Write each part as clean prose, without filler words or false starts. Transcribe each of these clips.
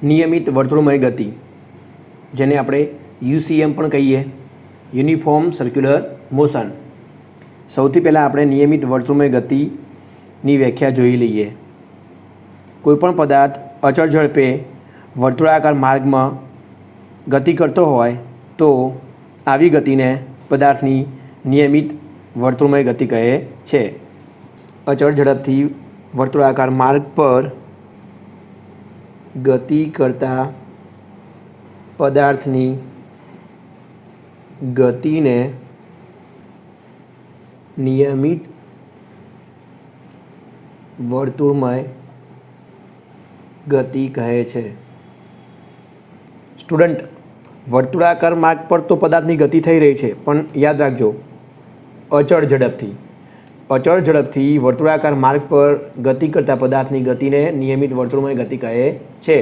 નિયમિત વર્તુળમય ગતિ, જેને આપણે યુસીએમ પણ કહીએ, યુનિફોર્મ સર્ક્યુલર મોશન. સૌથી પહેલાં આપણે નિયમિત વર્તુળમય ગતિની વ્યાખ્યા જોઈ લઈએ. કોઈપણ પદાર્થ અચળ ઝડપે વર્તુળાકાર માર્ગમાં ગતિ કરતો હોય તો આવી ગતિને પદાર્થની નિયમિત વર્તુળમય ગતિ કહે છે. અચળ ઝડપથી વર્તુળાકાર માર્ગ પર ગતિ કરતા પદાર્થની ગતિને નિયમિત વર્તુળમય ગતિ કહે છે. સ્ટુડન્ટ, વર્તુળાકાર માર્ગ પર તો પદાર્થની ગતિ થઈ રહી છે, પણ યાદ રાખજો, અચળ ઝડપથી વર્તુળાકાર માર્ગ પર ગતિ કરતા પદાર્થની ગતિને નિયમિત વર્તુળમય ગતિ કહે છે.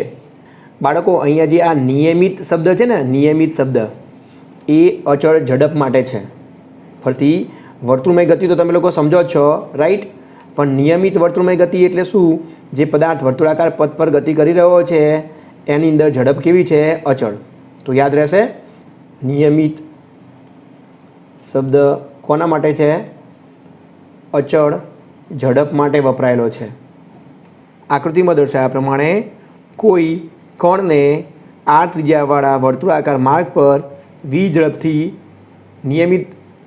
બાળકો, અહીંયા જે આ નિયમિત શબ્દ છે ને, નિયમિત શબ્દ એ અચળ ઝડપ માટે છે. ફરીથી, વર્તુળમય ગતિ તો તમે લોકો સમજો જ છો, રાઈટ? પણ નિયમિત વર્તુળમય ગતિ એટલે શું? જે પદાર્થ વર્તુળાકાર પથ પર ગતિ કરી રહ્યો છે એની અંદર ઝડપ કેવી છે? અચળ. તો યાદ રહેશે, નિયમિત શબ્દ કોના માટે છે? અચળ ઝડપ માટે વપરાયેલો છે. આકૃતિમાં દર્શાવ્યા પ્રમાણે કોઈ કણને r ત્રિજ્યાવાળા વર્તુળાકાર માર્ગ પર v ઝડપથી નિયમિત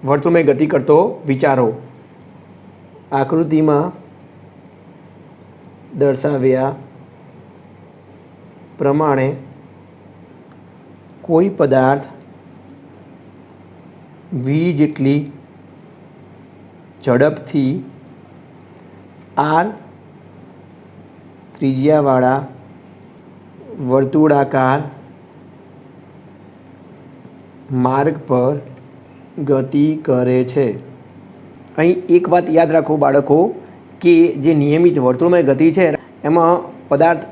વર્તુળમય ગતિ કરતો વિચારો. આકૃતિમાં દર્શાવ્યા પ્રમાણે કોઈ પદાર્થ v જેટલી ઝડપથી r ત્રિજ્યાવાળા વર્તુળાકાર માર્ગ પર ગતિ કરે છે. અહીં એક વાત યાદ રાખો બાળકો, કે જે નિયમિત વર્તુળમય ગતિ છે એમાં પદાર્થ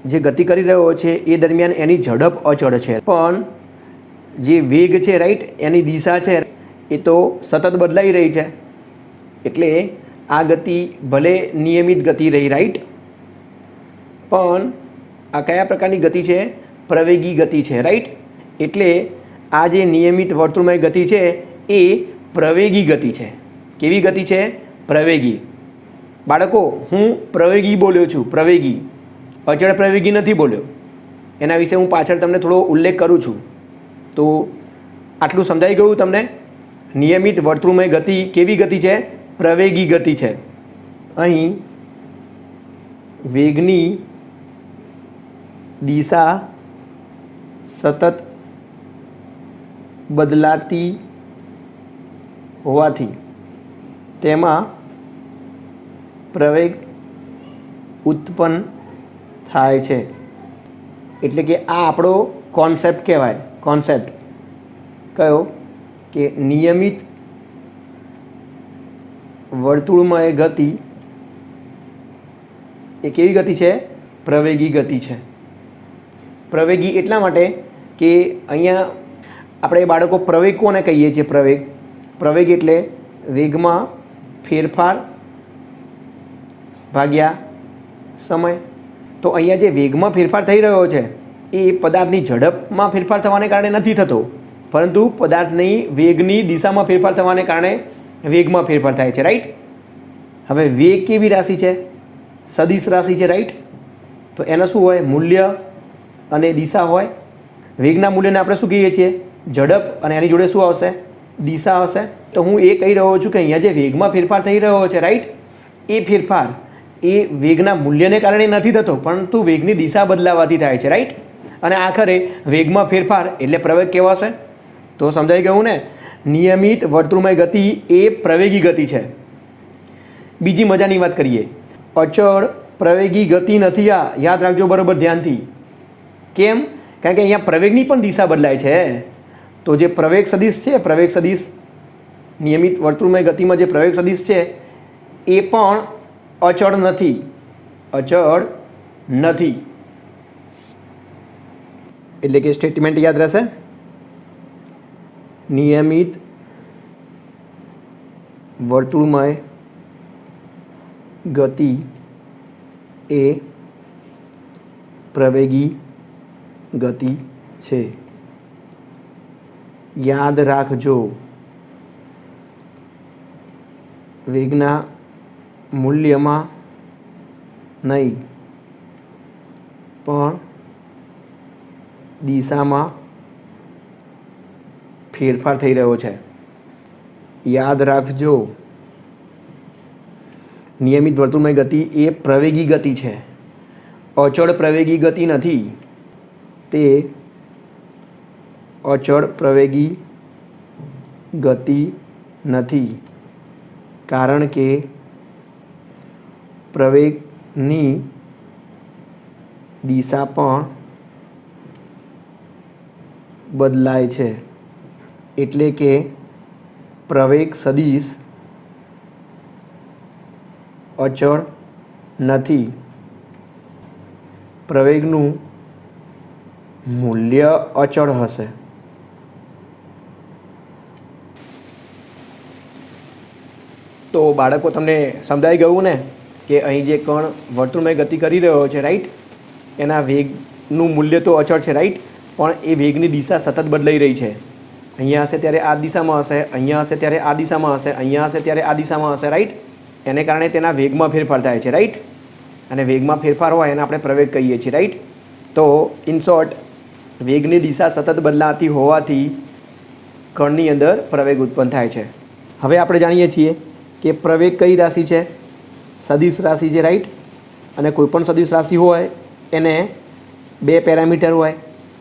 જે ગતિ કરી રહ્યો છે એ દરમિયાન એની ઝડપ અચળ છે, પણ જે વેગ છે, રાઈટ, એની દિશા છે એ તો સતત બદલાઈ રહી છે. એટલે આ ગતિ ભલે નિયમિત ગતિ રહી, રાઈટ, પણ આ કયા પ્રકારની ગતિ છે? પ્રવેગી ગતિ છે, રાઈટ? એટલે આ જે નિયમિત વર્તુળમય ગતિ છે એ પ્રવેગી ગતિ છે. કેવી ગતિ છે? પ્રવેગી. બાળકો, હું પ્રવેગી બોલ્યો છું, પ્રવેગી, અચળ પ્રવેગી નથી બોલ્યો. એના વિશે હું પાછળ તમને થોડો ઉલ્લેખ કરું છું. તો આટલું સમજાઈ ગયું તમને? નિયમિત વર્તુળમય ગતિ કેવી ગતિ છે? પ્રવેગી ગતિ છે. અહીં વેગની દિશા સતત બદલાતી હોવાથી તેમાં પ્રવેગ ઉત્પન્ન થાય છે. એટલે કે આ આપણો કોન્સેપ્ટ કહેવાય. કોન્સેપ્ટ કયો? કે નિયમિત વર્તુળમય ગતિ એ કેવી ગતિ છે? પ્રવેગી ગતિ છે. પ્રવેગી એટલા માટે કે અહીંયા આપણે બાળકો પ્રવેગ કોને કહીએ છીએ? પ્રવેગ એટલે વેગમાં ફેરફાર ભાગ્યા સમય. તો અહીંયા જે વેગમાં ફેરફાર થઈ રહ્યો છે એ પદાર્થની ઝડપમાં ફેરફાર થવાને કારણે નથી થતો, પરંતુ પદાર્થની વેગની દિશામાં ફેરફાર થવાને કારણે વેગમાં ફેરફાર થાય છે, રાઈટ? હવે વેગ કેવી રાશિ છે? સદિશ રાશિ છે, રાઈટ? તો એના શું હોય? મૂલ્ય અને દિશા હોય. વેગના મૂલ્યને આપણે શું કહીએ છીએ? ઝડપ. અને એની જોડે શું આવશે? દિશા આવશે. તો હું એ કહી રહ્યો છું કે અહીંયા જે વેગમાં ફેરફાર થઈ રહ્યો છે, રાઈટ, એ ફેરફાર એ વેગના મૂલ્યને કારણે નથી થતો, પરંતુ વેગની દિશા બદલાવાથી થાય છે, રાઈટ? અને આખરે વેગમાં ફેરફાર એટલે પ્રવેગ કહેવાશે. તો સમજાઈ ગયું ને? નિયમિત વર્તુળમય ગતિ એ પ્રવેગી ગતિ છે. બીજી મજાની વાત કરીએ. અચળ પ્રવેગી ગતિ નથી આ. યાદ રાખજો બરાબર ધ્યાનથી. કેમ? કારણ કે અહીંયા પ્રવેગની પણ દિશા બદલાય છે. તો જે પ્રવેગ સદિશ છે, પ્રવેગ સદિશ, નિયમિત વર્તુળમય ગતિમાં જે પ્રવેગ સદિશ છે એ પણ અચળ નથી. અચળ નથી. એટલે કે સ્ટેટમેન્ટ યાદ રહેશે. નિયમિત વર્તુળમય ગતિ એ પ્રવેગી ગતિ છે. યાદ રાખજો, વેગના મૂલ્યમાં નહીં પણ દિશામાં ફેરફાર થઈ રહ્યો છે. યાદ રાખજો, નિયમિત વર્તુળમય ગતિ એ પ્રવેગી ગતિ છે, અચળ પ્રવેગી ગતિ નથી. તે અચળ પ્રવેગી ગતિ નથી કારણ કે પ્રવેગની દિશા પણ બદલાય છે. એટલે કે પ્રવેગ સદિશ અચળ નથી. પ્રવેગનું મૂલ્ય અચળ હશે. તો બાળકો, તમને સમજાઈ ગયું ને કે અહીં જે કણ વર્તુળમય ગતિ કરી રહ્યો છે, રાઈટ, એના વેગનું મૂલ્ય તો અચળ છે, રાઈટ, પણ એ વેગની દિશા સતત બદલાઈ રહી છે. અહીંયા હશે ત્યારે આ દિશામાં હશે, અહીંયા હશે ત્યારે આ દિશામાં હશે, અહીંયા હશે ત્યારે આ દિશામાં હશે, રાઈટ. એને કારણે તેના વેગમાં ફેરફાર થાય છે, રાઈટ. અને વેગમાં ફેરફાર હોય એને આપણે પ્રવેગ કહીએ છીએ, રાઈટ. તો ઇન શોર્ટ, વેગની દિશા સતત બદલાતી હોવાથી કણની અંદર પ્રવેગ ઉત્પન્ન થાય છે. હવે આપણે જાણીએ છીએ કે પ્રવેગ કઈ રાશિ છે? સદિશ રાશિ છે, રાઈટ. અને કોઈપણ સદિશ રાશિ હોય એને બે પેરામીટર હોય,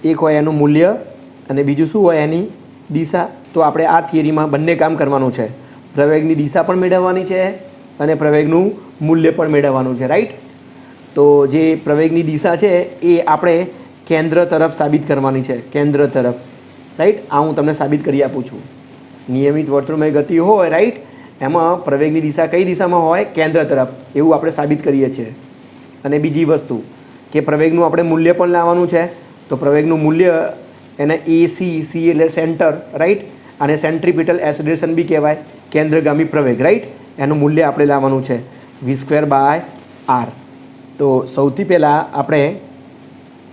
એક હોય એનું મૂલ્ય અને બીજું શું હોય? એની દિશા. તો આપણે આ થિયરીમાં બંને કામ કરવાનું છે. પ્રવેગની દિશા પણ મેળવવાની છે અને પ્રવેગનું મૂલ્ય પણ મેળવવાનું છે, રાઈટ. તો જે પ્રવેગની દિશા છે એ આપણે કેન્દ્ર તરફ સાબિત કરવાની છે, કેન્દ્ર તરફ, રાઈટ. આ હું તમને સાબિત કરી આપું છું. નિયમિત વર્તુળમય ગતિ હોય, રાઈટ, એમાં પ્રવેગની દિશા કઈ દિશામાં હોય? કેન્દ્ર તરફ. એવું આપણે સાબિત કરીએ છીએ. અને બીજી વસ્તુ કે પ્રવેગનું આપણે મૂલ્ય પણ લાવવાનું છે. તો પ્રવેગનું મૂલ્ય એને AC, C એટલે સેન્ટર, રાઈટ. અને સેન્ટ્રીપિટલ એસેલેરેશન બી કહેવાય, કેન્દ્રગામી પ્રવેગ, રાઈટ. એનું મૂલ્ય આપણે લાવવાનું છે v²/r. તો સૌથી પહેલાં આપણે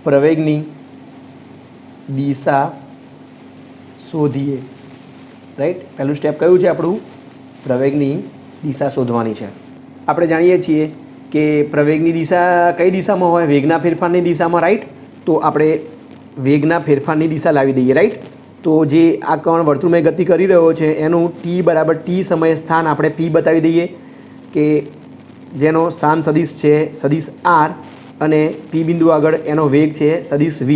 પ્રવેગની દિશા શોધીએ, રાઈટ. પહેલું સ્ટેપ કયું છે આપણું? પ્રવેગની દિશા શોધવાની છે. આપણે જાણીએ છીએ કે પ્રવેગની દિશા કઈ દિશામાં હોય? વેગના ફેરફારની દિશામાં, રાઈટ. તો આપણે વેગના ફેરફારની દિશા લાવી દઈએ, રાઈટ. તો જે આ કણ વર્તુળમય ગતિ કરી રહ્યો છે એનું t = t સમયે સ્થાન આપણે p બતાવી દઈએ કે જેનો સ્થાન સદિશ છે સદિશ r અને p બિંદુ આગળ એનો વેગ છે સદિશ v.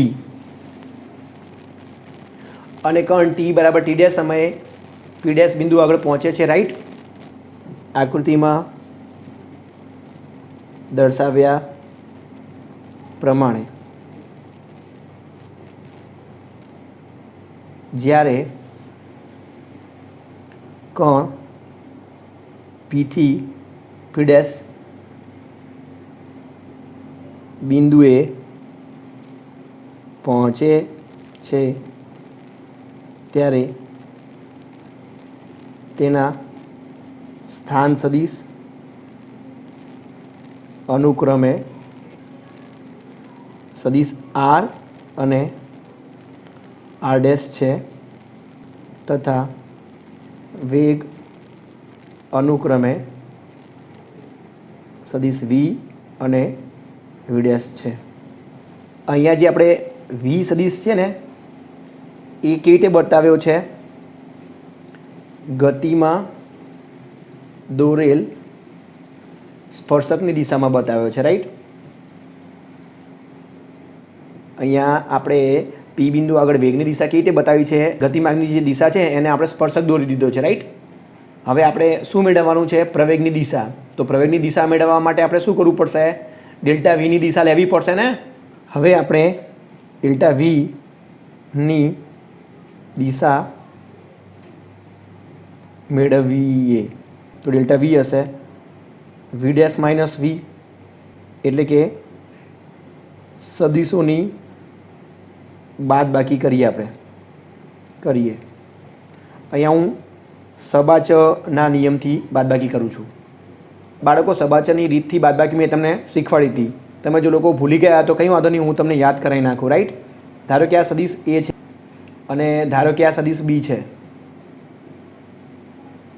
અને કણ t = t' સમયે p' બિંદુ આગળ પહોંચે છે, રાઈટ. આકૃતિમાં દર્શાવ્યા પ્રમાણે જ્યારે કણ P થી P' બિંદુએ પહોંચે છે ત્યારે તેના સ્થાન સદિશ અનુક્રમે સદિશ r અને r' છે તથા વેગ અનુક્રમે સદિશ v અને v' છે. અહીંયા જે આપણે v સદિશ છે ને એ કેવી રીતે બતાવ્યો છે? ગતિમાં દોરેલ સ્પર્શકની દિશામાં બતાવ્યો છે, રાઈટ. અહીંયા આપણે P બિંદુ આગળ વેગની દિશા કેવી રીતે બતાવી છે? ગતિમાર્ગની જે દિશા છે એને આપણે સ્પર્શક દોરી દીધો છે, રાઈટ. હવે આપણે શું મેળવવાનું છે? પ્રવેગની દિશા. તો પ્રવેગની દિશા મેળવવા માટે આપણે શું કરવું પડશે? ΔV ની દિશા લેવી પડશે ને. હવે આપણે ΔV ની દિશા મેળવીએ તો ΔV હશે v' - v, એટલે કે સદિશોની બાદબાકી કરીએ આપણે. અહીંયા હું સબાચના નિયમથી બાદબાકી કરું છું. બાળકો સબાચરની રીતથી બાદબાકી મેં તમને શીખવાડી હતી. તમે જો લોકો ભૂલી ગયા તો કંઈ વાંધો નહીં, હું તમને યાદ કરાવી નાખું. રાઈટ, ધારો કે આ સદિશ એ છે અને ધારો કે આ સદિશ બી છે.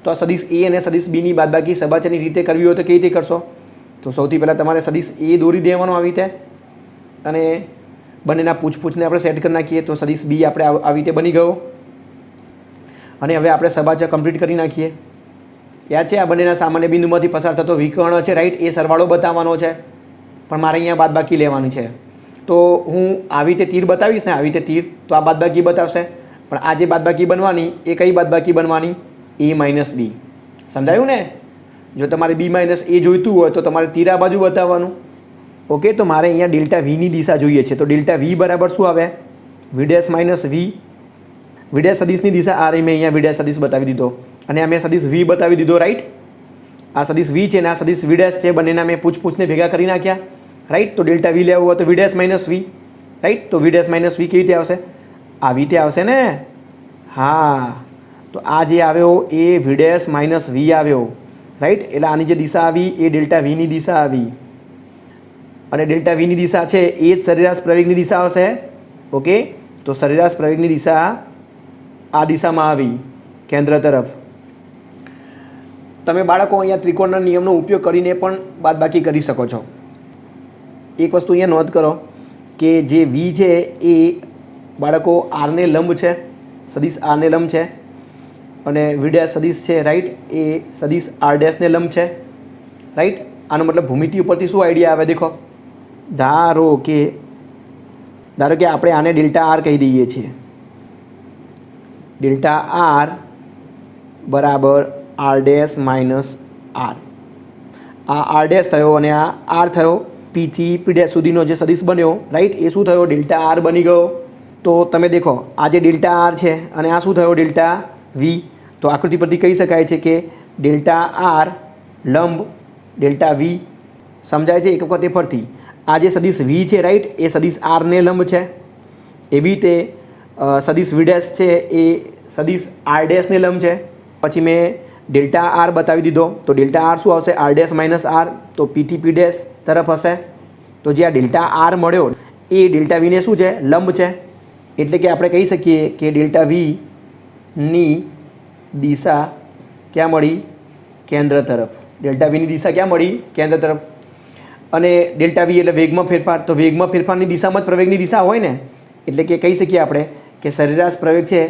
તો આ સદિશ એ અને સદિશ બીની બાદબાકી સબાચરની રીતે કરવી હોય તો કેવી રીતે કરશો? તો સૌથી પહેલાં તમારે સદિશ એ દોરી દેવાનો આવી રીતે, અને બંનેના પૂછપૂછને આપણે સેટ કરી નાખીએ તો સદિશ બી આપણે આવી રીતે બની ગયો. અને હવે આપણે સબાચર કમ્પ્લીટ કરી નાખીએ. યાદ છે, આ બંનેના સામાન્ય બિંદુમાંથી પસાર થતો વિકર્ણ છે. રાઈટ, એ સરવાળો બતાવવાનો છે, પણ મારે અહીંયા બાદબાકી લેવાની છે. તો હું આવી રીતે તીર બતાવીશ ને, આવી રીતે તીર, તો આ બાદબાકી બતાવશે. પણ આ જે બાદબાકી બનવાની એ કઈ બાદબાકી બનવાની? એ માઇનસ બી. સમજાયું ને? જો તમારે બી માઇનસ એ જોઈતું હોય તો તમારે તીર આ બાજુ બતાવવાનું. ઓકે, તો મારે અહીંયા ડેલ્ટા વીની દિશા જોઈએ છે. તો ડેલ્ટા વી બરાબર શું આવે? વી ડેશ માઇનસ વી. વી ડેશ સદિશની દિશા આ રહી, મેં અહીંયા વી ડેશ સદિશ બતાવી દીધો અને મેં સદિશ વી બતાવી દીધો. રાઈટ, આ સદિશ વી છે ને આ સદિશ વી ડેશ છે, બંનેના મેં પૂછપૂછને ભેગા કરી નાખ્યા. રાઈટ, તો ડેલ્ટા વી લેવું હોય તો વી ડેશ માઇનસ વી. રાઈટ, તો વી ડેશ માઇનસ વી કેવી રીતે આવશે? આવી રીતે આવશે ને? હા, તો આ જે આવ્યો એ વી ડેશ માઇનસ વી આવ્યો. રાઈટ, એટલે આની જે દિશા આવી એ ડેલ્ટા વીની દિશા આવી, અને ડેલ્ટા વીની દિશા છે એ જ સરેરાશ પ્રવેગની દિશા આવશે. ઓકે, તો સરેરાશ પ્રવેગની દિશા આ દિશામાં આવી, કેન્દ્ર તરફ. તમે બાળકો અહીંયા ત્રિકોણના નિયમનો ઉપયોગ કરીને પણ બાદબાકી કરી શકો છો. એક વસ્તુ અહીંયા નોંધ કરો કે જે વી છે એ બાળકો આરને લંબ છે, સદિશ આરને લંબ છે, અને વી ડેશ સદિશ છે. રાઈટ, એ સદિશ આર ડેશને લંબ છે. રાઈટ, આનો મતલબ ભૂમિતિ ઉપરથી શું આઈડિયા આવે? દેખો, ધારો કે આપણે આને ડેલ્ટા આર કહી દઈએ છીએ. ડેલ્ટા આર બરાબર આર ડેશ માઇનસ આર. આ આર ડેશ થયો અને આ આર થયો. પીથી પી ડેશ સુધીનો જે સદિશ બન્યો, રાઈટ, એ શું થયો? ડેલ્ટા આર બની ગયો. તો તમે દેખો, આ જે ડેલ્ટા આર છે અને આ શું થયો? Delta V. તો આકૃતિ પરથી કહી શકાય છે કે ડેલ્ટા આર લંબ ડેલ્ટા વી. સમજાય છે? એક વખત એ ફરતી આ જે સદિશ વી છે, રાઈટ, એ સદિશ આરને લંબ છે. એવી રીતે સદિશ વી ડેશ છે એ સદિશ આર ડેશને લંબ છે. પછી મેં ડેલ્ટા આર બતાવી દીધો, તો ડેલ્ટા આર શું આવશે? R dash minus R. તો પીથી પી ડેશ તરફ હશે. તો જે આ ડેલ્ટા આર મળ્યો એ ડેલ્ટા વીને શું છે? લંબ છે. એટલે કે આપણે કહી શકીએ કે ડેલ્ટા વીની દિશા ક્યાં મળી? કેન્દ્ર તરફ. ડેલ્ટા વીની દિશા ક્યાં મળી? કેન્દ્ર તરફ. અને ડેલ્ટા વી એટલે વેગમાં ફેરફાર. તો વેગમાં ફેરફારની દિશામાં જ પ્રવેગની દિશા હોય ને, એટલે કે કહી શકીએ આપણે કે સરેરાશ પ્રવેગ છે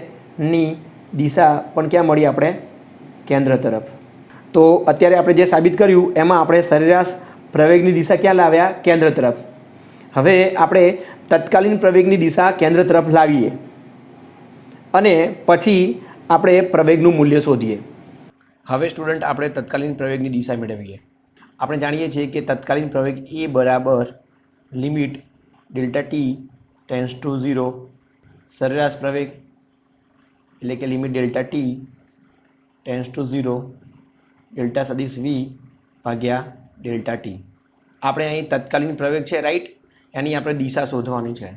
ની દિશા પણ ક્યાં મળી? આપણે કેન્દ્ર તરફ. તો અત્યારે આપણે જે સાબિત કર્યું એમાં આપણે સરેરાશ પ્રવેગની દિશા ક્યાં લાવ્યા? કેન્દ્ર તરફ. હવે આપણે તત્કાલીન પ્રવેગની દિશા કેન્દ્ર તરફ લાવીએ અને પછી આપણે પ્રવેગનું મૂલ્ય શોધીએ. હવે સ્ટુડન્ટ આપણે તત્કાલીન પ્રવેગની દિશા મેળવીએ. આપણે જાણીએ છીએ કે તત્કાલીન પ્રવેગ એ બરાબર limit delta T tends to 0 સરેરાશ પ્રવેગ એટલે કે limit delta T tends to 0 delta સદિશ વી ભાગ્યા ડેલ્ટા ટી. આપણે અહીં તત્કાલીન પ્રવેગ છે, રાઈટ, એની આપણે દિશા શોધવાની છે.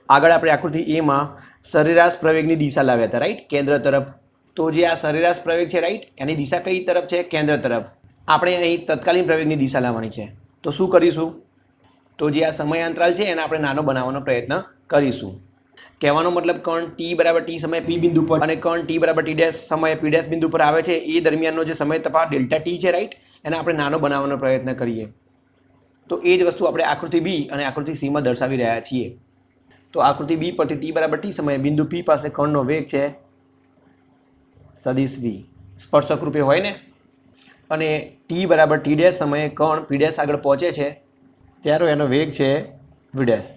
આગળ આપણે આકૃતિ એમાં સરેરાશ પ્રવેગની દિશા લાવ્યા હતા, રાઈટ, કેન્દ્ર તરફ. તો જે આ સરેરાશ પ્રવેગ છે, રાઈટ, એની દિશા કઈ તરફ છે? કેન્દ્ર તરફ. આપણે અહીં તત્કાલીન પ્રવેગની દિશા લાવવાની છે. તો શું કરીશું? તો જે આ સમયાંતરાલ છે એને આપણે નાનો બનાવવાનો પ્રયત્ન કરીશું. કહેવાનો મતલબ કણ ટી બરાબર ટી સમયે પી બિંદુ પર અને કણ ટી બરાબર ટી ડેશ સમયે પી ડેશ બિંદુ પર આવે છે એ દરમિયાનનો જે સમય તફાવત ડેલ્ટા ટી છે, રાઈટ, એને આપણે નાનો બનાવવાનો પ્રયત્ન કરીએ. તો એ જ વસ્તુ આપણે આકૃતિ બી અને આકૃતિ સીમાં દર્શાવી રહ્યા છીએ. તો આકૃતિ બી પરથી ટી બરાબર ટી સમયે બિંદુ પી પાસે કણનો વેગ છે સદિશ વી, સ્પર્શક રૂપે હોય ને, અને ટી બરાબર ટી ડેશ સમયે કણ પી ડેશ આગળ પહોંચે છે ત્યારે એનો વેગ છે વી ડેશ.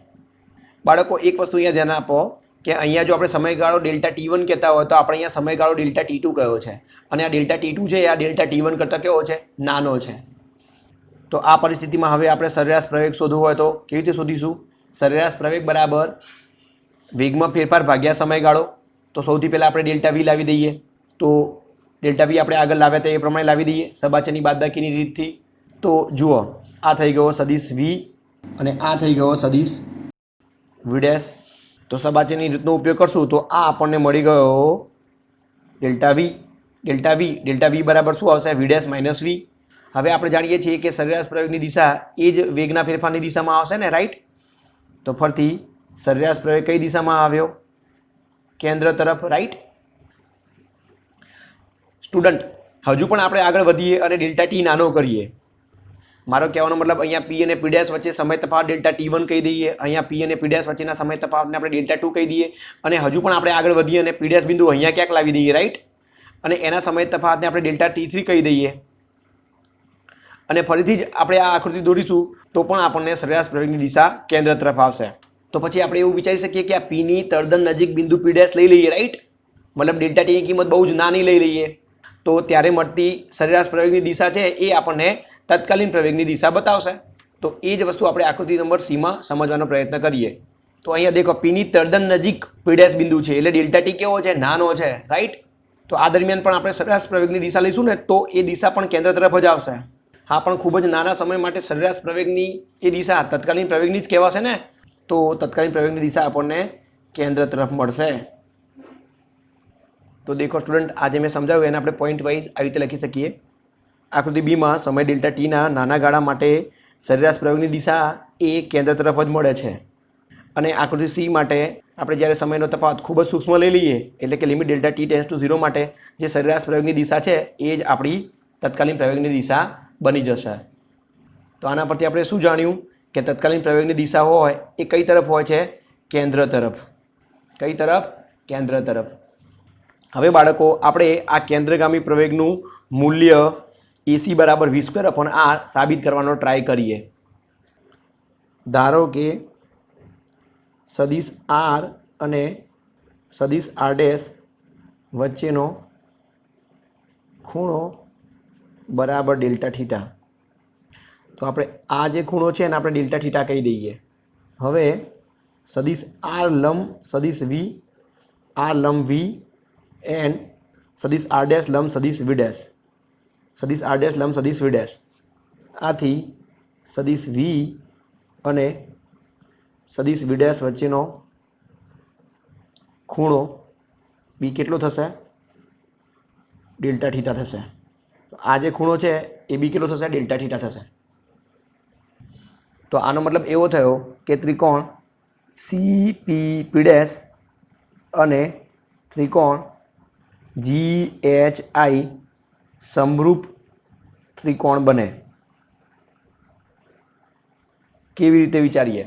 બાળકો એક વસ્તુ અહીંયા ધ્યાન આપો કે અહીંયા જો આપણે સમયગાળો ડેલ્ટા ટી1 કહેતા હોય તો આપણે અહીંયા સમયગાળો ડેલ્ટા ટી2 કયો છે, અને આ ડેલ્ટા ટી2 છે આ ડેલ્ટા ટી1 કરતાં કેવો છે? નાનો છે. તો આ પરિસ્થિતિમાં હવે આપણે સરેરાશ પ્રવેગ શોધવો હોય તો કેવી રીતે શોધીશું? સરેરાશ પ્રવેગ બરાબર વેગમાં ફેરફાર ભાગ્યા સમયગાળો. તો સૌથી પહેલાં આપણે ડેલ્ટા વી લાવી દઈએ. તો ડેલ્ટા વી આપણે આગળ લાવ્યા હતા એ પ્રમાણે લાવી દઈએ સબાચરની બાદબાકીની રીતથી. તો જુઓ, આ થઈ ગયો સદિશ વી અને આ થઈ ગયો સદિશ વી ડેશ. તો સબાચરની રીતનો ઉપયોગ કરશું તો આ આપણને મળી ગયો ડેલ્ટા વી. ડેલ્ટા વી બરાબર શું આવશે? વી ડેશ માઇનસ વી. હવે આપણે જાણીએ છીએ કે સરેરાશ પ્રવેગની દિશા એ જ વેગના ફેરફારની દિશામાં આવશે ને, રાઈટ? તો ફરીથી સરેરાશ પ્રવેગ કઈ દિશામાં આવ્યો? કેન્દ્ર તરફ, રાઈટ? સ્ટુડન્ટ, હજુ પણ આપણે આગળ વધીએ અને ડેલ્ટા ટી નાનો કરીએ. મારો કહેવાનો મતલબ અહીંયા પી અને પી ડેશ વચ્ચે સમય તફાવત ડેલ્ટા T1 કહી દઈએ, અહીંયા પી અને પી ડેશ વચ્ચેના સમય તફાવતને આપણે ડેલ્ટા 2 કહી દઈએ, અને હજુ પણ આપણે આગળ વધીએ અને પી ડેશ બિંદુ અહીંયા ક્યાંક લાવી દઈએ, રાઈટ? અને એના સમય તફાવતને આપણે ડેલ્ટા T3 કહી દઈએ. અને ફરીથી જ આપણે આ આકૃતિ દોરીશું તો પણ આપણને સરેરાશ પ્રવેગની દિશા કેન્દ્ર તરફ આવશે. તો પછી આપણે એવું વિચારી શકીએ કે આ પીની તદ્દન નજીક બિંદુ પી ડેશ લઈ લઈએ, રાઈટ? મતલબ ડેલ્ટા ટીની કિંમત બહુ જ નાની લઈ લઈએ તો ત્યારે મળતી સરેરાશ પ્રવેગની દિશા છે એ આપણને તત્કાલીન પ્રવેગની દિશા બતાવશે. તો એ જ વસ્તુ આપણે આકૃતિ નંબર સીમાં સમજવાનો પ્રયત્ન કરીએ. તો અહીંયા દેખો, પીની તદ્દન નજીક પી ડેશ બિંદુ છે એટલે ડેલ્ટા ટી કેવો છે? નાનો છે, રાઈટ? તો આ દરમિયાન પણ આપણે સરેરાશ પ્રવેગની દિશા લઈશું ને તો એ દિશા પણ કેન્દ્ર તરફ જ આવશે. હા, પણ ખૂબ જ નાના સમય માટે સરેરાશ પ્રવેગની એ દિશા તત્કાલીન પ્રવેગની જ કહેવાશે ને, તો તત્કાલીન પ્રવેગની દિશા આપણને કેન્દ્ર તરફ મળશે. તો દેખો સ્ટુડન્ટ, આજે મેં સમજાવ્યું એને આપણે પોઈન્ટ વાઇઝ આવી રીતે લખી શકીએ. આકૃતિ બીમાં સમય ડેલ્ટા ટીના નાના ગાળા માટે સરેરાશ પ્રવેગની દિશા એ કેન્દ્ર તરફ જ મળે છે. અને આકૃતિ સી માટે આપણે જ્યારે સમયનો તફાવત ખૂબ જ સૂક્ષ્મ લઈ લઈએ એટલે કે limit delta T tends to 0 માટે જે સરેરાશ પ્રવેગની દિશા છે એ જ આપણી તત્કાલીન પ્રવેગની દિશા બની જશે. તો આના પરથી આપણે શું જાણ્યું કે તત્કાલીન પ્રવેગની દિશા હોય એ કઈ તરફ હોય છે? કેન્દ્ર તરફ. કઈ તરફ? કેન્દ્ર તરફ. હવે બાળકો, આપણે આ કેન્દ્રગામી પ્રવેગનું મૂલ્ય AC બરાબર v²/r સાબિત કરવાનો ટ્રાય કરીએ. ધારો કે સદિશ R અને સદિશ R' વચ્ચેનો ખૂણો બરાબર ડેલ્ટા થીટા. તો આપણે આ જે ખૂણો છે એને આપણે ડેલ્ટા થીટા કહી દઈએ. હવે સદિશ R લંબ સદિશ V, R લંબ V એન્ડ સદિશ R' લંબ સદિશ V', સદિશ R' લંબ સદિશ V'. આથી સદિશ V અને સદિશ V' વચ્ચેનો ખૂણો બી કેટલો થશે? ડેલ્ટા થીટા થશે. આ જે ખૂણો છે એ બી કેટલો થશે? ડેલ્ટા થીટા થશે. તો આનો મતલબ એવો થયો કે ત્રિકોણ CPP' અને ત્રિકોણ GHI સમરૂપ ત્રિકોણ બને. કેવી રીતે વિચારીએ?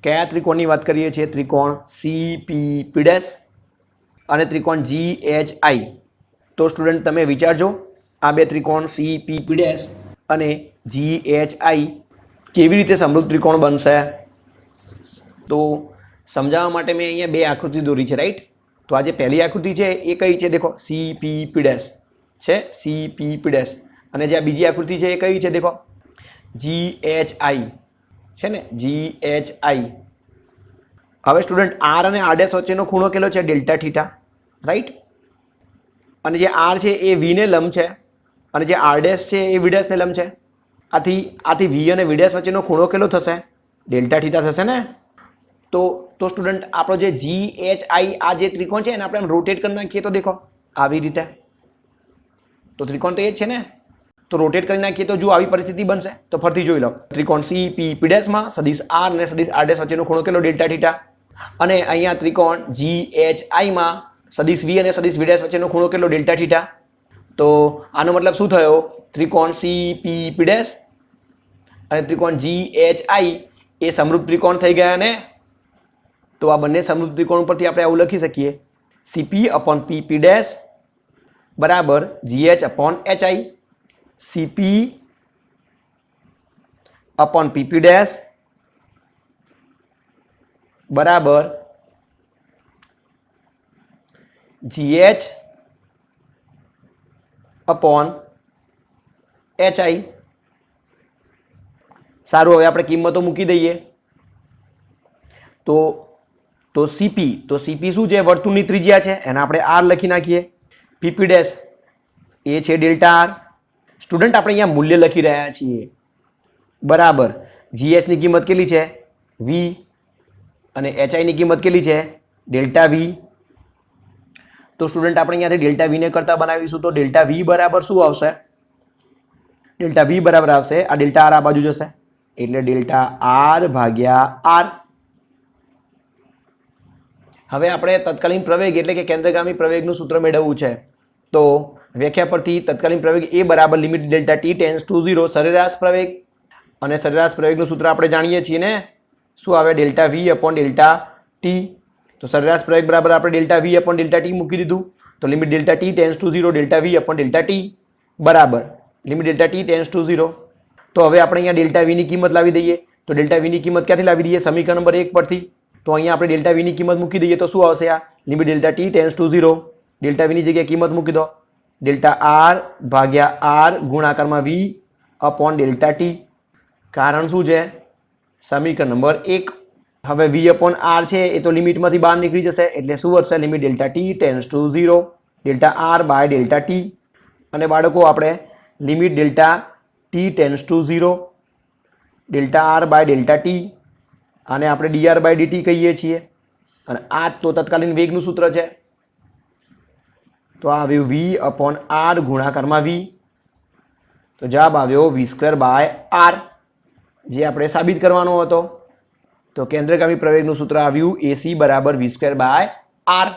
કયા ત્રિકોણની વાત કરીએ છીએ? ત્રિકોણ CPP' અને ત્રિકોણ GHI. તો સ્ટુડન્ટ તમે વિચારજો, આ બે ત્રિકોણ CPP' અને GHI કેવી રીતે સમરૂપ ત્રિકોણ બનશે? તો સમજાવવા માટે મેં અહીંયા બે આકૃતિ દોરી છે, રાઈટ? તો આ જે પહેલી આકૃતિ છે એ કઈ છે? દેખો, CPP' છે, CPP'. અને જે આ બીજી આકૃતિ છે એ કઈ છે? દેખો, GHI છે ને, GHI. હવે સ્ટુડન્ટ, R અને R' વચ્ચેનો ખૂણો કેટલો છે? Delta theta, right? અને જે R છે એ V ને લંબ છે અને જે R' છે એ V' ને લંબ છે. આથી V અને V' વચ્ચેનો ખૂણો કેટલો થશે? ડેલ્ટા થીટા થશે ને. તો સ્ટુડન્ટ, આપણો જે GHI આ જે ત્રિકોણ છે એને આપણે રોટેટ કરી નાખીએ તો દેખો આવી રીતે. તો ત્રિકોણ તો એ જ છે ને. તો રોટેટ કરી નાખીએ તો જો આવી પરિસ્થિતિ બનશે. તો ફરીથી જોઈ લો, ત્રિકોણ CPP' માં સદિશ R અને સદિશ R' વચ્ચેનો ખૂણો કેટલો? Delta theta. અને અહીંયા ત્રિકોણ GHI માં સદિશ V અને સદિશ V' વચ્ચેનો ખૂણો કેટલો? Delta theta. તો આનો મતલબ શું થયો? ત્રિકોણ CPP' અને ત્રિકોણ GHI એ સમરૂપ ત્રિકોણ થઈ ગયા ને. તો આ બંને સમરૂપ ત્રિકોણ પરથી આપણે આવું લખી શકીએ, CP/PP' બરાબર GH/HI. CP/PP' બરાબર GH/HI. સારું, હવે આપણે કિંમતો મૂકી દઈએ. તો CP શું છે? વર્તુળની ત્રિજ્યા છે, એને આપણે R લખી નાખીએ. PP' એ છે ડેલ્ટા R. સ્ટુડન્ટ, આપણે અહીંયા મૂલ્ય લખી રહ્યા છીએ બરાબર. GH ની કિંમત કેટલી છે? V. અને HI ની કિંમત કેટલી છે? Delta V. તો સ્ટુડન્ટ, આપણે અહીંયાથી ડેલ્ટા V ને કરતા બનાવીશું તો ડેલ્ટા V બરાબર શું આવશે? ડેલ્ટા વી બરાબર આવશે આ ડેલ્ટા આર આ બાજુ જશે એટલે ડેલ્ટા આર ભાગ્યા આર. હવે આપણે તત્કાલીન પ્રવેગ એટલે કે કેન્દ્રગામી પ્રવેગનું સૂત્ર મેળવવું છે. તો વ્યાખ્યા પરથી તત્કાલીન પ્રવેગ એ બરાબર limit delta T tends to 0 સરેરાશ પ્રવેગ, અને સરેરાશ પ્રવેગનું સૂત્ર આપણે જાણીએ છીએ ને શું આવે delta V upon delta T. તો સરેરાશ પ્રવેગ બરાબર આપણે delta V upon delta T મૂકી દીધું. તો limit delta T tends to 0 delta V upon delta T બરાબર limit delta T tends to 0. તો હવે આપણે અહીંયા ડેલ્ટા વીની કિંમત લાવી દઈએ. તો ડેલ્ટા વીની કિંમત ક્યાંથી લાવી દઈએ? સમીકરણ નંબર 1 પરથી. તો અહીંયા આપણે ડેલ્ટા વીની કિંમત મૂકી દઈએ તો શું આવશે? આ limit delta T tends to 0 delta વીની જગ્યાએ કિંમત મૂકી દો ડેલ્ટા આર ભાગ્યા આર ગુણાકારમાં વી અપોન ડેલ્ટા ટી. કારણ શું છે? સમીકરણ નંબર 1. હવે વી અપોન આર છે એ તો લિમિટમાંથી બહાર નીકળી જશે એટલે શું વધશે? Limit delta T tends to 0 delta R by delta T. અને બાળકો આપણે limit delta T tends to 0 delta R by delta T આને આપણે ડીઆર બાય ડીટી કહીએ છીએ. અને આ તો તત્કાલીન વેગનું સૂત્ર છે. તો આ આવ્યું વી અપોન આર ગુણાકારમાં વી. તો જવાબ આવ્યો વી સ્ક્વેર બાય આર, જે આપણે સાબિત કરવાનો હતો. તો કેન્દ્રગામી પ્રવેગનું સૂત્ર આવ્યું એસી બરાબર વી સ્ક્વેર બાય આર.